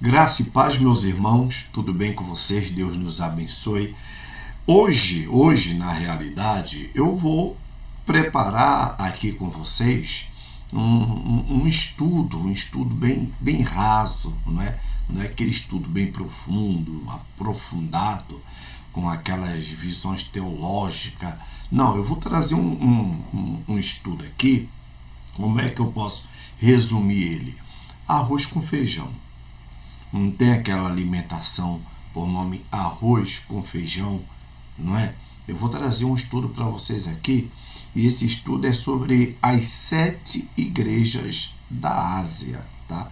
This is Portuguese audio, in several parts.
Graça e paz, meus irmãos, tudo bem com vocês? Deus nos abençoe. Hoje, na realidade, eu vou preparar aqui com vocês um estudo bem raso, não é? Não é aquele estudo bem profundo, aprofundado, com aquelas visões teológicas. Não, eu vou trazer um estudo aqui. Como é que eu posso resumir ele? Arroz com feijão. Não tem aquela alimentação por nome arroz com feijão, não é? Eu vou trazer um estudo para vocês aqui, e esse estudo é sobre as 7 igrejas da Ásia, tá?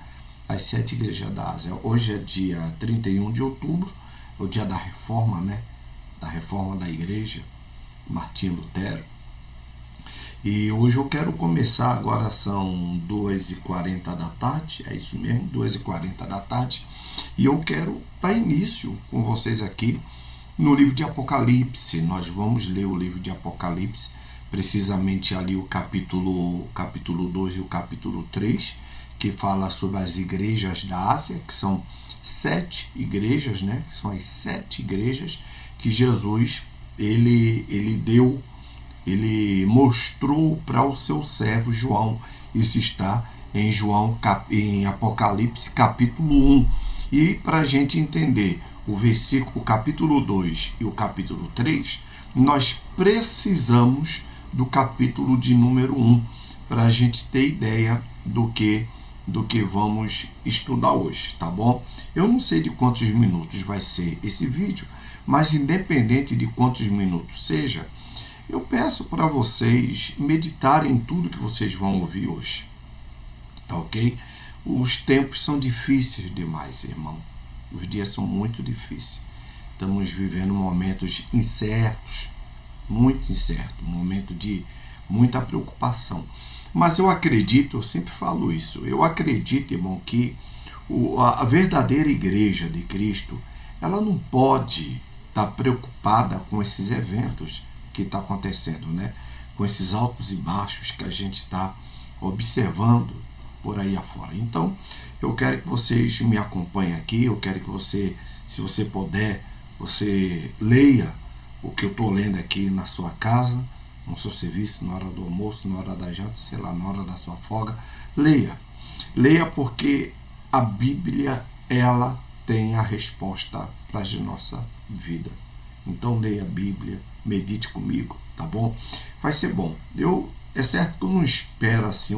As 7 igrejas da Ásia. Hoje é dia 31 de outubro, é o dia da reforma, né? Da reforma da igreja, Martinho Lutero. E hoje eu quero começar, agora são 2h40 da tarde, é isso mesmo, 2h40 da tarde, e eu quero dar início com vocês aqui no livro de Apocalipse. Nós vamos ler o livro de Apocalipse, precisamente ali o capítulo 2 e o capítulo 3, que fala sobre as igrejas da Ásia, que são 7 igrejas, né? São as 7 igrejas que Jesus ele mostrou para o seu servo João. Isso está em Apocalipse capítulo 1. E para a gente entender o capítulo 2 e o capítulo 3, nós precisamos do capítulo de número 1 para a gente ter ideia do que vamos estudar hoje, tá bom? Eu não sei de quantos minutos vai ser esse vídeo, mas independente de quantos minutos seja, eu peço para vocês meditarem em tudo que vocês vão ouvir hoje, tá ok? Os tempos são difíceis demais, irmão. Os dias são muito difíceis. Estamos vivendo momentos incertos, muito incerto, um momento de muita preocupação. Mas eu acredito, eu sempre falo isso, eu acredito, irmão, que a verdadeira igreja de Cristo, ela não pode estar preocupada com esses eventos que está acontecendo, né? Com esses altos e baixos que a gente está observando por aí afora. Então, eu quero que vocês me acompanhem aqui, eu quero que você, se você puder, você leia o que eu estou lendo aqui na sua casa, no seu serviço, na hora do almoço, na hora da janta, sei lá, na hora da sua folga. Leia porque a Bíblia, ela tem a resposta para a nossa vida. Então leia a Bíblia, medite comigo, tá bom? Vai ser bom. É certo que eu não espero assim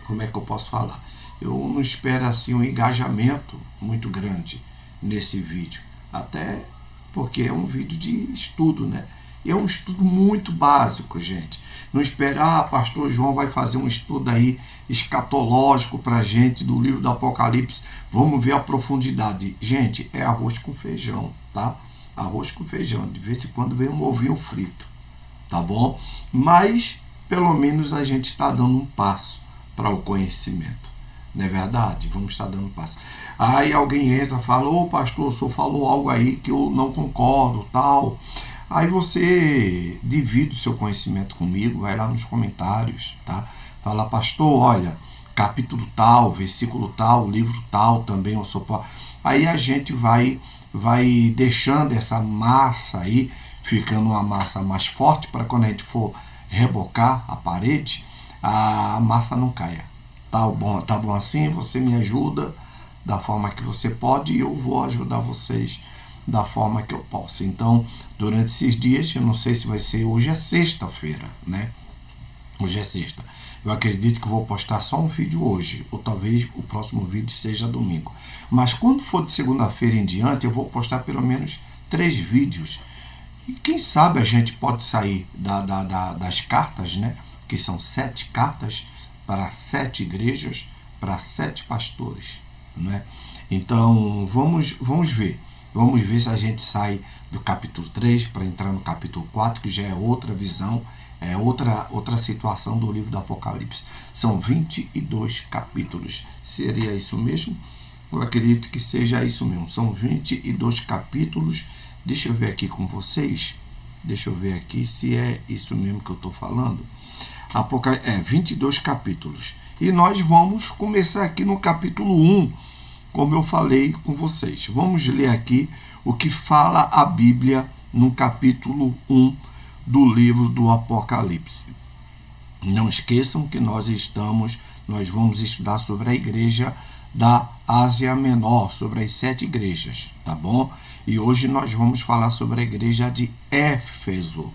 como é que eu posso falar? Eu não espero assim um engajamento muito grande nesse vídeo. Até porque é um vídeo de estudo, né? E é um estudo muito básico, gente. Não esperar, pastor João vai fazer um estudo aí escatológico pra gente do livro do Apocalipse. Vamos ver a profundidade. Gente, é arroz com feijão, tá? Arroz com feijão. De vez em quando vem um ovinho frito, tá bom? Mas, pelo menos, a gente está dando um passo para o conhecimento. Não é verdade? Vamos estar dando um passo. Aí alguém entra e fala, ô pastor, o senhor falou algo aí que eu não concordo, tal. Aí você divide o seu conhecimento comigo, vai lá nos comentários, tá? Fala, pastor, olha, capítulo tal, versículo tal, livro tal também, eu sou... Aí a gente vai deixando essa massa aí, ficando uma massa mais forte, para quando a gente for rebocar a parede, a massa não caia. Tá bom assim? Você me ajuda da forma que você pode e eu vou ajudar vocês da forma que eu posso. Então, durante esses dias, eu não sei se vai ser, hoje é sexta-feira, né? Hoje é sexta. Eu acredito que vou postar só um vídeo hoje, ou talvez o próximo vídeo seja domingo. Mas quando for de segunda-feira em diante, eu vou postar pelo menos 3 vídeos. E quem sabe a gente pode sair das cartas, né? Que são 7 cartas para 7 igrejas, para 7 pastores, né? Então, vamos ver. Vamos ver se a gente sai do capítulo 3 para entrar no capítulo 4, que já é outra visão, é outra situação do livro do Apocalipse. São 22 capítulos. Seria isso mesmo? Eu acredito que seja isso mesmo. São 22 capítulos. Deixa eu ver aqui com vocês. Deixa eu ver aqui se é isso mesmo que eu estou falando. 22 capítulos. E nós vamos começar aqui no capítulo 1, como eu falei com vocês. Vamos ler aqui o que fala a Bíblia no capítulo 1 do livro do Apocalipse. Não esqueçam que nós vamos estudar sobre a igreja da Ásia Menor, sobre as 7 igrejas, tá bom? E hoje nós vamos falar sobre a igreja de Éfeso,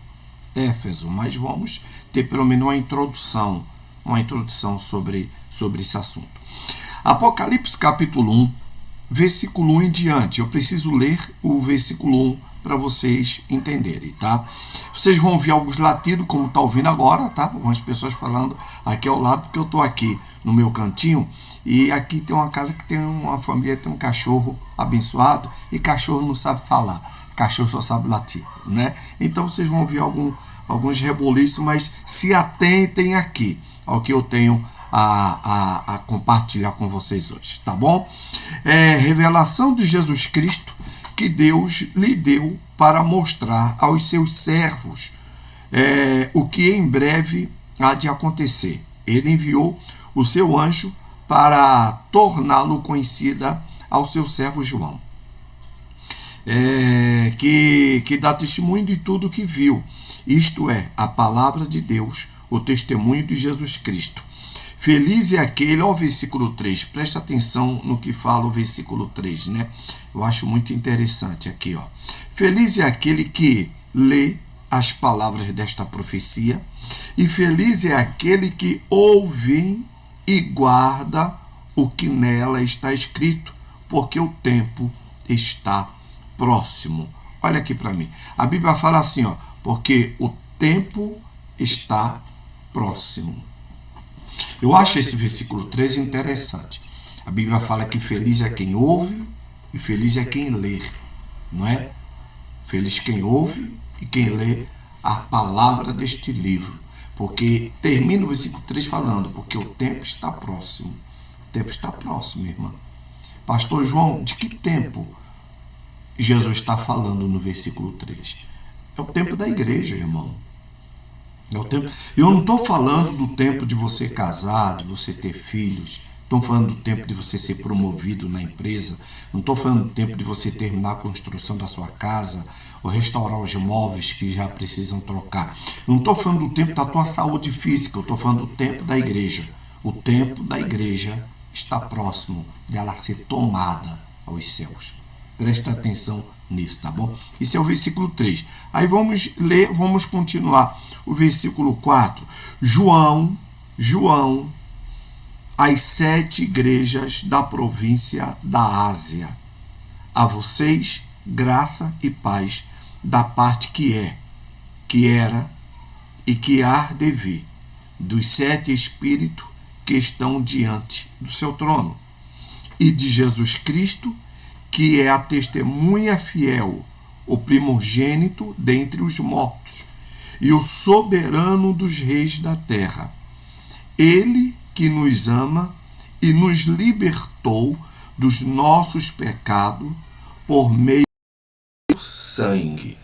mas vamos ter pelo menos uma introdução sobre esse assunto. Apocalipse capítulo 1, versículo 1 em diante. Eu preciso ler o versículo 1 para vocês entenderem, tá? Vocês vão ouvir alguns latidos, como tá ouvindo agora, tá? Algumas pessoas falando aqui ao lado, porque eu tô aqui no meu cantinho, e aqui tem uma casa que tem uma família, tem um cachorro abençoado, e cachorro não sabe falar, cachorro só sabe latir, né? Então vocês vão ouvir alguns reboliços, mas se atentem aqui ao que eu tenho a compartilhar com vocês hoje, tá bom? Revelação de Jesus Cristo que Deus lhe deu para mostrar aos seus servos o que em breve há de acontecer. Ele enviou o seu anjo para torná-lo conhecida ao seu servo João, que dá testemunho de tudo que viu, isto é, a palavra de Deus, o testemunho de Jesus Cristo. Feliz é aquele, ó, o versículo 3, presta atenção no que fala o versículo 3, né? Eu acho muito interessante aqui, ó. Feliz é aquele que lê as palavras desta profecia, e feliz é aquele que ouve e guarda o que nela está escrito, porque o tempo está próximo. Olha aqui para mim. A Bíblia fala assim, ó, porque o tempo está próximo. Eu acho esse versículo 3 interessante. A Bíblia fala que feliz é quem ouve e feliz é quem lê, não é? Feliz quem ouve e quem lê a palavra deste livro. Porque termina o versículo 3 falando, porque o tempo está próximo. O tempo está próximo, irmã. Pastor João, de que tempo Jesus está falando no versículo 3? É o tempo da igreja, irmão. É o tempo. Eu não estou falando do tempo de você casar, de você ter filhos. Estou falando do tempo de você ser promovido na empresa. Não estou falando do tempo de você terminar a construção da sua casa ou restaurar os móveis que já precisam trocar. Não estou falando do tempo da tua saúde física. Eu estou falando do tempo da igreja. O tempo da igreja está próximo dela ser tomada aos céus. Presta atenção nisso, tá bom? Esse é o versículo 3. Aí vamos ler, vamos continuar. O versículo 4. João, as 7 igrejas da província da Ásia. A vocês, graça e paz da parte que é, que era e que há de vir, dos 7 Espíritos que estão diante do seu trono, e de Jesus Cristo, que é a testemunha fiel, o primogênito dentre os mortos, e o soberano dos reis da terra. Ele que nos ama e nos libertou dos nossos pecados por meio do sangue.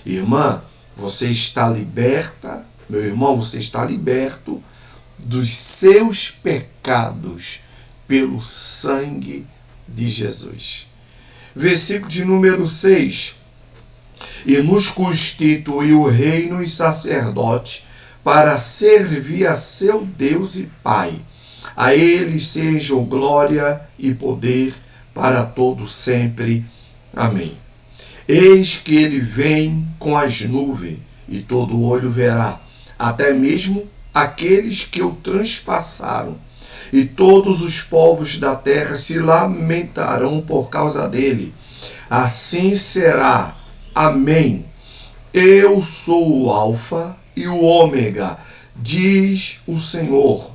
Irmã, você está liberta, meu irmão, você está liberto dos seus pecados pelo sangue de Jesus. Versículo de número 6. E nos constituiu reino e sacerdote para servir a seu Deus e Pai. A ele sejam glória e poder para todo sempre. Amém. Eis que ele vem com as nuvens, e todo olho verá, até mesmo aqueles que o transpassaram. E todos os povos da terra se lamentarão por causa dele. Assim será. Amém. Eu sou o Alfa e o Ômega, diz o Senhor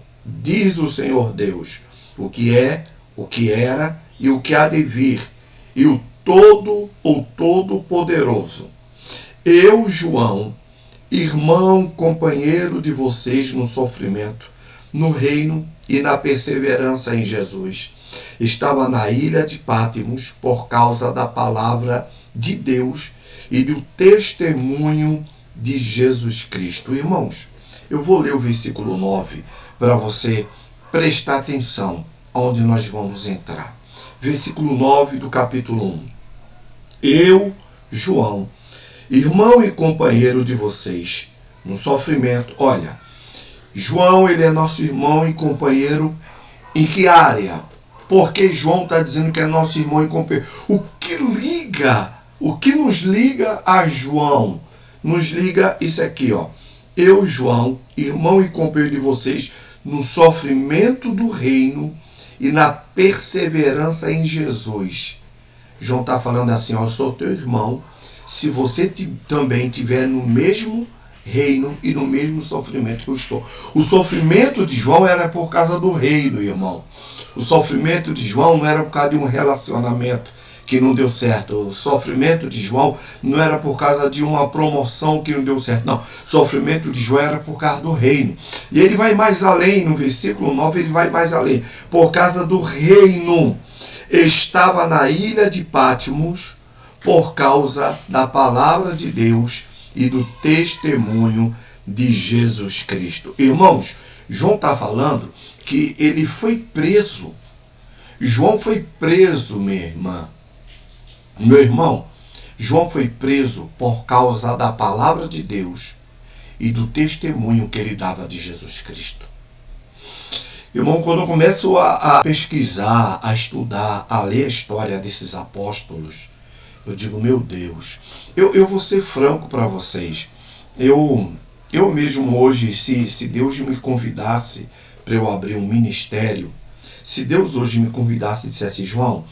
Deus, o que é, o que era e o que há de vir, e o Todo-Poderoso. Eu, João, irmão, companheiro de vocês no sofrimento, no reino e na perseverança em Jesus, estava na ilha de Pátimos por causa da palavra de Deus e do testemunho de Jesus Cristo. Irmãos, eu vou ler o versículo 9 para você prestar atenção onde nós vamos entrar. Versículo 9 do capítulo 1. Eu, João, irmão e companheiro de vocês, no sofrimento. Olha, João, ele é nosso irmão e companheiro em que área? Porque João está dizendo que é nosso irmão e companheiro. O que nos liga a João? Nos liga isso aqui, ó. Eu, João, irmão e companheiro de vocês, no sofrimento do reino e na perseverança em Jesus. João está falando assim, ó, eu sou teu irmão, se você também estiver no mesmo reino e no mesmo sofrimento que eu estou. O sofrimento de João era por causa do reino, irmão. O sofrimento de João não era por causa de um relacionamento que não deu certo. O sofrimento de João não era por causa de uma promoção que não deu certo. Não, o sofrimento de João era por causa do reino. E ele vai mais além, no versículo 9 ele vai mais além. Por causa do reino. Estava na ilha de Patmos por causa da palavra de Deus e do testemunho de Jesus Cristo. Irmãos, João está falando que ele foi preso. João foi preso, minha irmã. Meu irmão, João foi preso por causa da palavra de Deus e do testemunho que ele dava de Jesus Cristo. Irmão, quando eu começo a pesquisar, a estudar, a ler a história desses apóstolos, eu digo, meu Deus, eu vou ser franco para vocês. Eu mesmo hoje, se Deus me convidasse para eu abrir um ministério, se Deus hoje me convidasse e dissesse, João,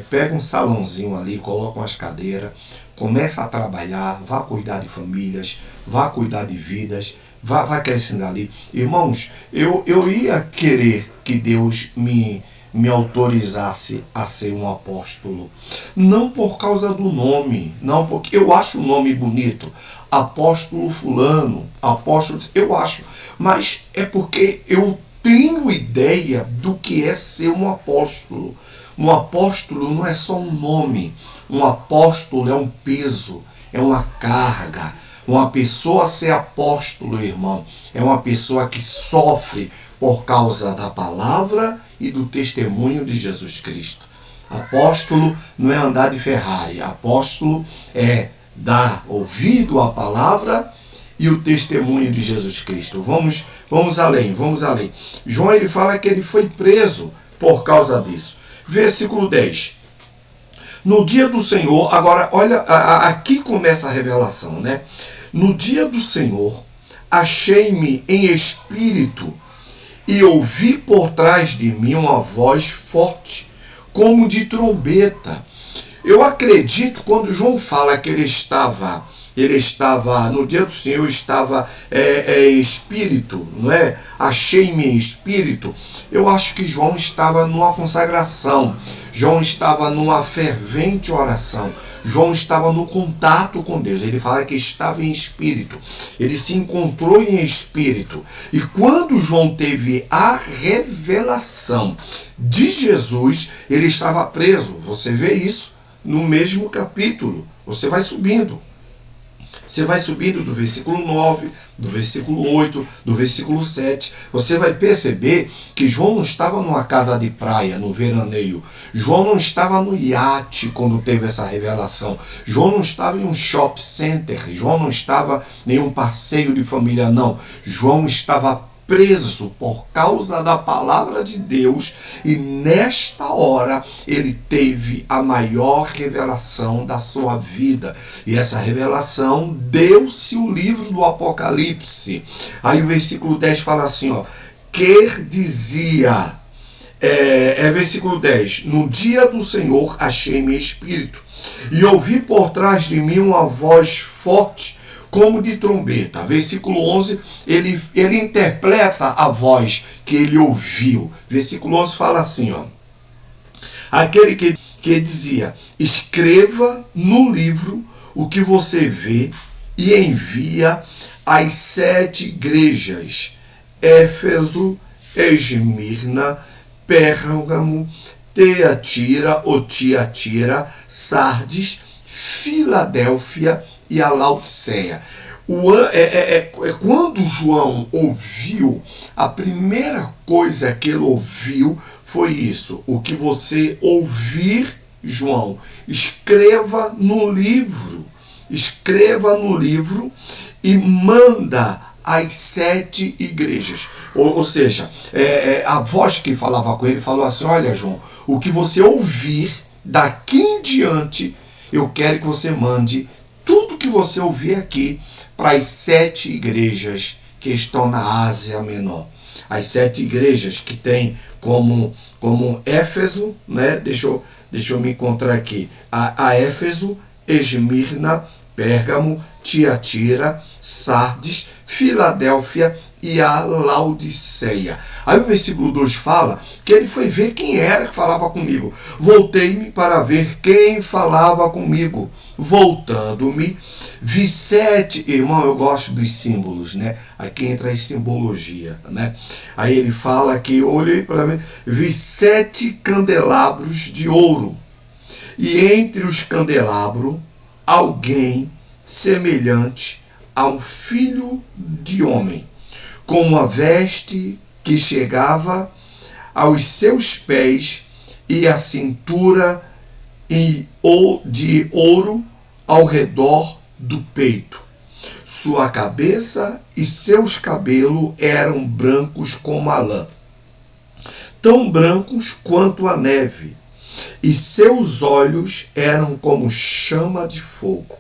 pega um salãozinho ali, coloca umas cadeiras, começa a trabalhar, vá cuidar de famílias, vá cuidar de vidas, vá crescendo ali. Irmãos, eu ia querer que Deus me autorizasse a ser um apóstolo. Não por causa do nome, não porque eu acho o nome bonito, apóstolo fulano, apóstolo, eu acho, mas é porque eu tenho ideia do que é ser um apóstolo. Um apóstolo não é só um nome, um apóstolo é um peso, é uma carga. Uma pessoa ser apóstolo, irmão, é uma pessoa que sofre por causa da palavra e do testemunho de Jesus Cristo. Apóstolo não é andar de Ferrari, apóstolo é dar ouvido à palavra e o testemunho de Jesus Cristo. Vamos além. João, ele fala que ele foi preso por causa disso. Versículo 10. No dia do Senhor, agora olha, aqui começa a revelação, né? No dia do Senhor, achei-me em espírito e ouvi por trás de mim uma voz forte, como de trombeta. Eu acredito, quando João fala que ele estava no dia do Senhor, estava em espírito, não é? Achei-me em espírito. Eu acho que João estava numa consagração. João estava numa fervente oração. João estava no contato com Deus. Ele fala que estava em espírito. Ele se encontrou em espírito. E quando João teve a revelação de Jesus, ele estava preso. Você vê isso no mesmo capítulo. Você vai subindo. Você vai subindo do versículo 9, do versículo 8, do versículo 7. Você vai perceber que João não estava numa casa de praia, no veraneio. João não estava no iate quando teve essa revelação. João não estava em um shopping center. João não estava em um passeio de família, não. João estava preso por causa da palavra de Deus, e nesta hora ele teve a maior revelação da sua vida, e essa revelação deu-se o livro do Apocalipse. Aí o versículo 10 fala assim, ó, que dizia, versículo 10, no dia do Senhor achei-me espírito, e ouvi por trás de mim uma voz forte, como de trombeta. Versículo 11, ele interpreta a voz que ele ouviu. Versículo 11 fala assim, ó, aquele que dizia, escreva no livro o que você vê e envia às 7 igrejas, Éfeso, Esmirna, Pérgamo, Tiatira, Sardes, Filadélfia e a Laodiceia. Quando João ouviu, a primeira coisa que ele ouviu foi isso. O que você ouvir, João, escreva no livro. Escreva no livro e manda às 7 igrejas. Ou seja, a voz que falava com ele falou assim: olha, João, o que você ouvir daqui em diante, eu quero que você mande tudo que você ouvir aqui para as 7 igrejas que estão na Ásia Menor. As 7 igrejas que tem como Éfeso, né? Deixa eu me encontrar aqui. A Éfeso, Esmirna, Pérgamo, Tiatira, Sardes, Filadélfia e a Laodiceia. Aí o versículo 2 fala que ele foi ver quem era que falava comigo. Voltei-me para ver quem falava comigo. Voltando-me, vi 7, irmão, eu gosto dos símbolos, né? Aqui entra a simbologia, né? Aí ele fala que, olhei para mim, vi 7 candelabros de ouro. E entre os candelabros, alguém semelhante a um filho de homem, com uma veste que chegava aos seus pés e a cintura de ouro ao redor do peito. Sua cabeça e seus cabelos eram brancos como a lã, tão brancos quanto a neve, e seus olhos eram como chama de fogo.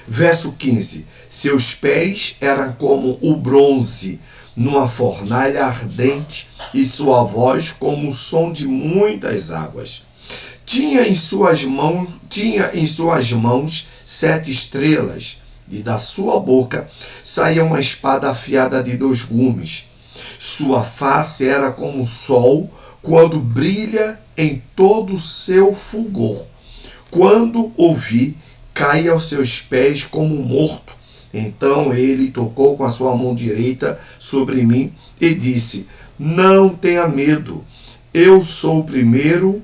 Verso 15. Seus pés eram como o bronze numa fornalha ardente, e sua voz como o som de muitas águas. Tinha em suas mãos 7 estrelas, e da sua boca saía uma espada afiada de 2 gumes. Sua face era como o sol quando brilha em todo o seu fulgor. Quando o vi, caí aos seus pés como morto. Então ele tocou com a sua mão direita sobre mim e disse: não tenha medo, eu sou o primeiro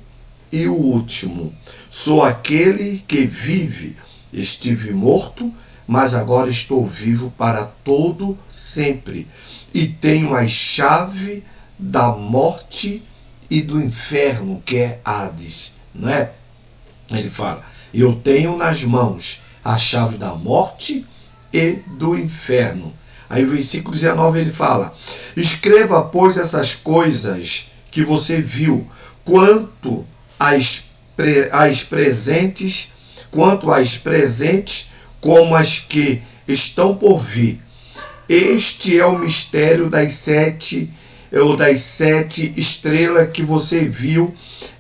e o último. Sou aquele que vive. Estive morto, mas agora estou vivo para todo sempre. E tenho a chave da morte e do inferno, que é Hades, não é? Ele fala: eu tenho nas mãos a chave da morte e do inferno. Aí o versículo 19 ele fala: escreva, pois, essas coisas que você viu, quanto às presentes, como as que estão por vir. Este é o mistério das 7 estrelas que você viu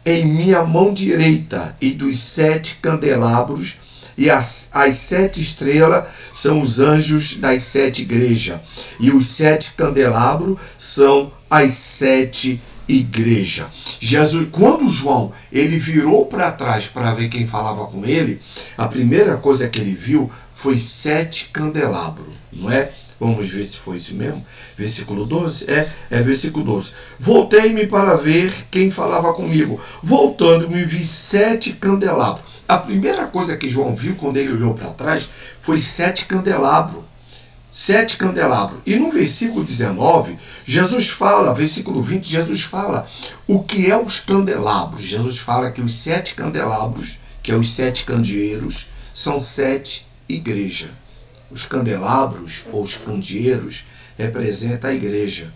em minha mão direita, e dos 7 candelabros, e as 7 estrelas são os anjos das 7 igrejas, e os 7 candelabros são as 7 igrejas. Jesus, quando João ele virou para trás para ver quem falava com ele, a primeira coisa que ele viu foi 7 candelabros, não é? Vamos ver se foi isso mesmo. Versículo 12? Versículo 12. Voltei-me para ver quem falava comigo. Voltando-me, vi 7 candelabros. A primeira coisa que João viu quando ele olhou para trás foi 7 candelabros. 7 candelabros. E no versículo 19, Jesus fala, versículo 20, Jesus fala o que é os candelabros. Jesus fala que os 7 candelabros, que é os 7 candeeiros, são 7 igrejas. Os candelabros ou os candeeiros representam a igreja.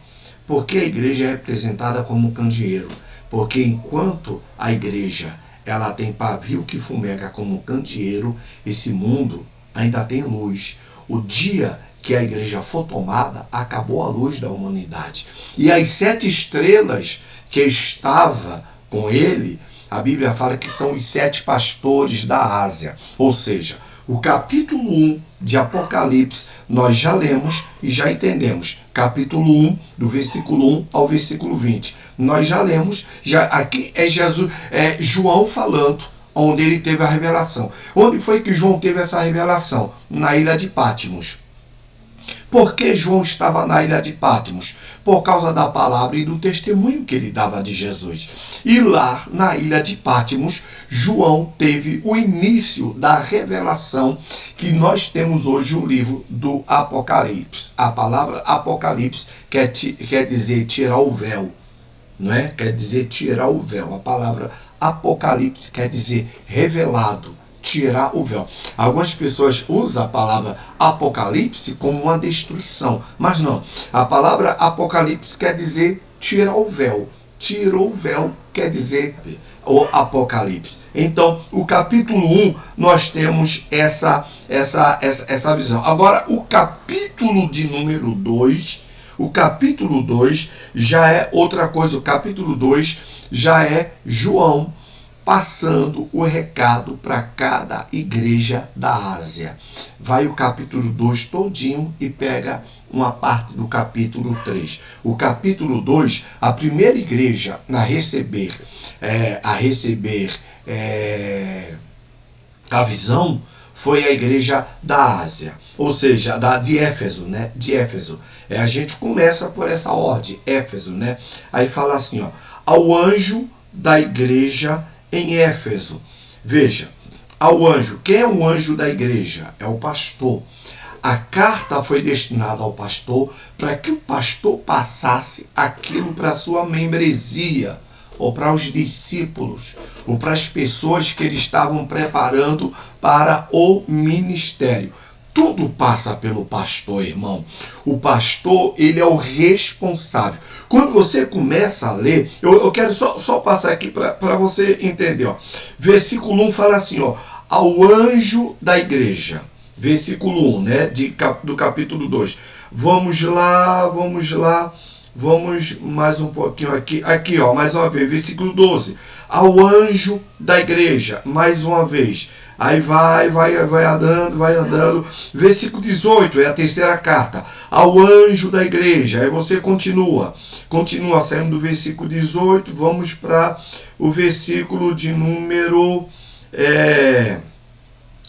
Por que a igreja é representada como candeeiro? Porque enquanto a igreja ela tem pavio que fumega como candeeiro, esse mundo ainda tem luz. O dia que a igreja for tomada, acabou a luz da humanidade. E as 7 estrelas que estava com ele, a Bíblia fala que são os 7 pastores da Ásia. Ou seja, o capítulo 1 de Apocalipse, nós já lemos e já entendemos. Capítulo 1, do versículo 1 ao versículo 20. Nós já lemos, aqui é João falando, onde ele teve a revelação. Onde foi que João teve essa revelação? Na ilha de Patmos. Por que João estava na ilha de Patmos? Por causa da palavra e do testemunho que ele dava de Jesus. E lá, na ilha de Patmos, João teve o início da revelação que nós temos hoje o livro do Apocalipse. A palavra Apocalipse quer dizer tirar o véu. Não é? Quer dizer tirar o véu. A palavra Apocalipse quer dizer revelado, tirar o véu. Algumas pessoas usam a palavra Apocalipse como uma destruição, mas não. A palavra Apocalipse quer dizer tirar o véu. Tirou o véu quer dizer o Apocalipse. Então, o capítulo 1, nós temos essa visão. Agora, o capítulo de número 2, o capítulo 2 já é outra coisa. O capítulo 2 já é João passando o recado para cada igreja da Ásia. Vai o capítulo 2 todinho e pega uma parte do capítulo 3. O capítulo 2, a primeira igreja a receber a visão foi a igreja da Ásia, ou seja, de Éfeso, né? De Éfeso. A gente começa por essa ordem, Éfeso, né? Aí fala assim, ó, ao anjo da igreja em Éfeso. Veja, ao anjo. Quem é o anjo da igreja? É o pastor. A carta foi destinada ao pastor para que o pastor passasse aquilo para a sua membresia, ou para os discípulos, ou para as pessoas que eles estavam preparando para o ministério. Tudo passa pelo pastor, irmão. O pastor, ele é o responsável. Quando você começa a ler, eu quero só passar aqui para você entender. Ó. Versículo 1 fala assim, ó, ao anjo da igreja. Versículo 1, né, do capítulo 2. Vamos lá. Vamos mais um pouquinho aqui. Aqui, ó, mais uma vez, versículo 12. Ao anjo da igreja, mais uma vez. Aí vai andando. Versículo 18 é a terceira carta. Ao anjo da igreja. Aí você continua saindo do versículo 18. Vamos para o versículo de número...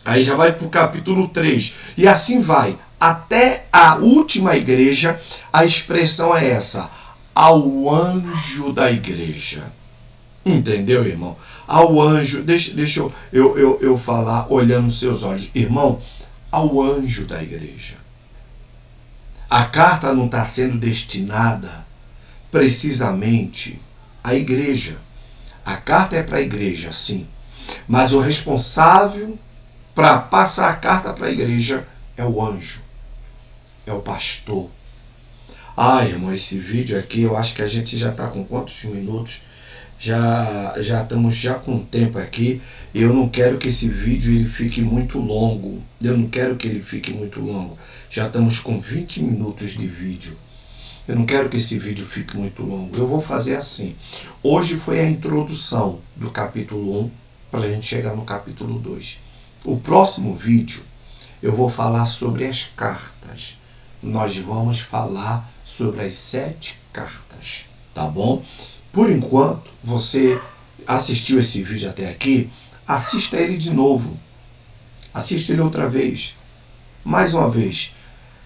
Aí já vai para o capítulo 3. E assim vai. Até a última igreja, a expressão é essa. Ao anjo da igreja. Entendeu, irmão? Ao anjo, deixa eu falar olhando nos seus olhos. Irmão, ao anjo da igreja. A carta não está sendo destinada precisamente à igreja. A carta é para a igreja, sim. Mas o responsável para passar a carta para a igreja é o anjo. É o pastor. Irmão, esse vídeo aqui, eu acho que a gente já está com quantos minutos? Já estamos com tempo aqui. Eu não quero que esse vídeo ele fique muito longo. Já estamos com 20 minutos de vídeo. Eu não quero que esse vídeo fique muito longo. Eu vou fazer assim. Hoje foi a introdução do capítulo 1 para a gente chegar no capítulo 2. O próximo vídeo eu vou falar sobre as cartas. Nós vamos falar sobre as 7 cartas, tá bom? Por enquanto, você assistiu esse vídeo até aqui, assista ele de novo. Assista ele outra vez. Mais uma vez.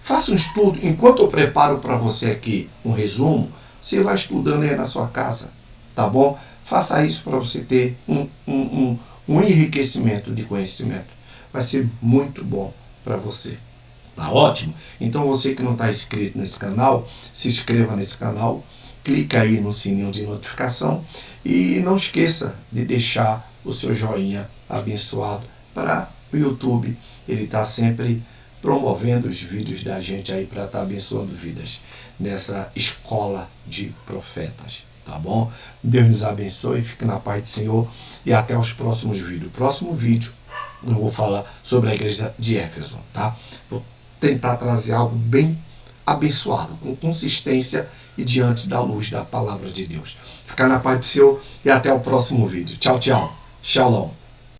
Faça um estudo. Enquanto eu preparo para você aqui um resumo, você vai estudando aí na sua casa, tá bom? Faça isso para você ter um enriquecimento de conhecimento. Vai ser muito bom para você. Tá ótimo? Então você que não está inscrito nesse canal, se inscreva nesse canal, clica aí no sininho de notificação e não esqueça de deixar o seu joinha abençoado para o YouTube. Ele está sempre promovendo os vídeos da gente aí para estar abençoando vidas nessa escola de profetas. Tá bom? Deus nos abençoe, fique na paz do Senhor e até os próximos vídeos. Próximo vídeo eu vou falar sobre a igreja de Éfeso, tá? Vou tentar trazer algo bem abençoado, com consistência e diante da luz da palavra de Deus. Ficar na paz do Senhor e até o próximo vídeo. Tchau, tchau. Shalom.